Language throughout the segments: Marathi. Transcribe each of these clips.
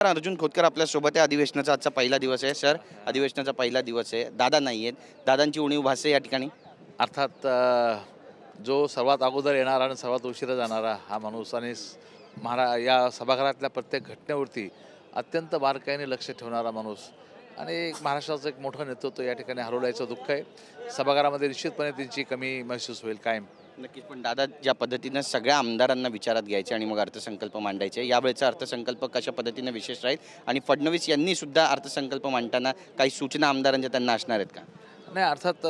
अर्जुन खोतकर आपल्यासोबत आहे. अधिवेशनाचा आजचा पहिला दिवस आहे. सर, अधिवेशनाचा पहिला दिवस आहे. दादा नाही आहेत. दादांची उणीव भासते या ठिकाणी. अर्थात जो सर्वात अगोदर येणारा आणि सर्वात उशिरा जाणारा हा माणूस आणि या सभागृहातल्या प्रत्येक घटनेवरती अत्यंत बारकाईने लक्ष ठेवणारा माणूस आणि महाराष्ट्राचं एक मोठं नेतृत्व या ठिकाणी हरवल्याचं दुःख आहे. सभागृहामध्ये निश्चितपणे त्यांची कमी महसूस होईल कायम. नक्कीच. पण दादा ज्या पद्धतीनं सगळ्या आमदारांना विचारात घ्यायचे आणि मग अर्थसंकल्प मांडायचे, यावेळेचा अर्थसंकल्प कशा पद्धतीने विशेष राहील आणि फडणवीस यांनी सुद्धा अर्थसंकल्प मांडताना काही सूचना आमदारांच्या त्यांना असणार आहेत का? नाही, अर्थात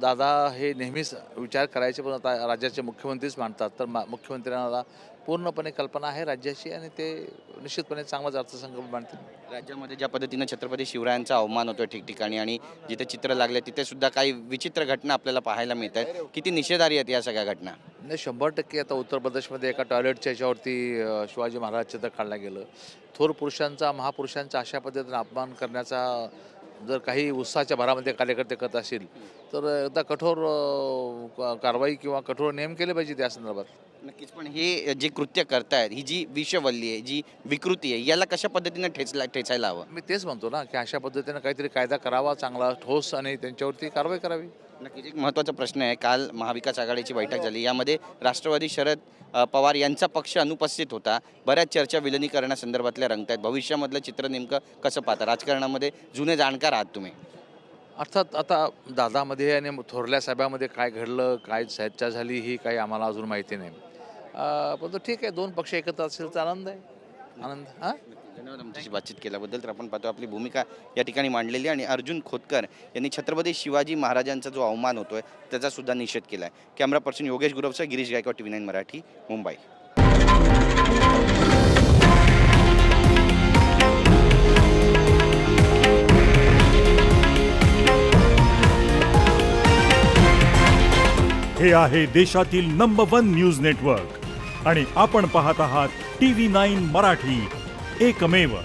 दादा हे नेहमीच विचार करायचे, पण आता राज्याचे मुख्यमंत्रीच मांडतात, तर मुख्यमंत्र्यांना पूर्णपणे कल्पना आहे राज्याची आणि ते निश्चितपणे चांगलाच अर्थसंकल्प मांडतील. राज्यामध्ये ज्या पद्धतीनं छत्रपती शिवरायांचा अवमान होतो ठिकठिकाणी आणि जिथे चित्र लागले तिथे सुद्धा काही विचित्र घटना आपल्याला पाहायला मिळत आहेत. किती निषेधार्ह आहेत या सगळ्या घटना? नाही, 100% आता उत्तर प्रदेशमध्ये एका टॉयलेटच्या याच्यावरती शिवाजी महाराज चित्र काढलं गेलं. थोर पुरुषांचा, महापुरुषांचा अशा पद्धतीने अपमान करण्याचा जर काही उत्साहाच्या भरामध्ये कार्यकर्ते करत असतील तर एकदा कठोर कारवाई किंवा कठोर नियम केले पाहिजे त्या संदर्भात. नक्कीच. पण हे जे कृत्य करतायत, ही जी विषवल्ली आहे, जी विकृती आहे, याला कशा पद्धतीने ठेचायला हवं? मी तेच म्हणतो ना की अशा पद्धतीनं काहीतरी कायदा करावा चांगला ठोस आणि त्यांच्यावरती कारवाई करावी. नक्कीच. एक महत्त्वाचा प्रश्न आहे. काल महाविकास आघाडीची बैठक झाली. यामध्ये राष्ट्रवादी शरद पवार यांचा पक्ष अनुपस्थित होता. बऱ्याच चर्चा विलिनीकरणासंदर्भातल्या रंगत आहेत. भविष्यामधलं चित्र नेमकं कसं पाहता? राजकारणामध्ये जुने जाणकार आहात तुम्ही. अर्थात आता दादामध्ये आणि थोरल्या साहेबामध्ये काय घडलं, काय चर्चा झाली ही काही आम्हाला अजून माहिती नाही. पण ठीक आहे, दोन पक्ष एकत्र असेल तर आनंद आहे. आनंद. हां, धन्यवाद आमच्याशी बातचीत केल्याबद्दल. तर आपण पाहतो आपली भूमिका या ठिकाणी मांडलेली आहे आणि अर्जुन खोतकर यांनी छत्रपती शिवाजी महाराजांचा जो अवमान होतोय त्याचा सुद्धा निषेध केला आहे. कॅमेरा पर्सन योगेश गुरवसह गिरीश गायकवाड, TV9 मराठी, मुंबई. हे आहे देशातील नंबर 1 न्यूज नेटवर्क आणि आपण पाहत आहात TV9 मराठी, एकमेव.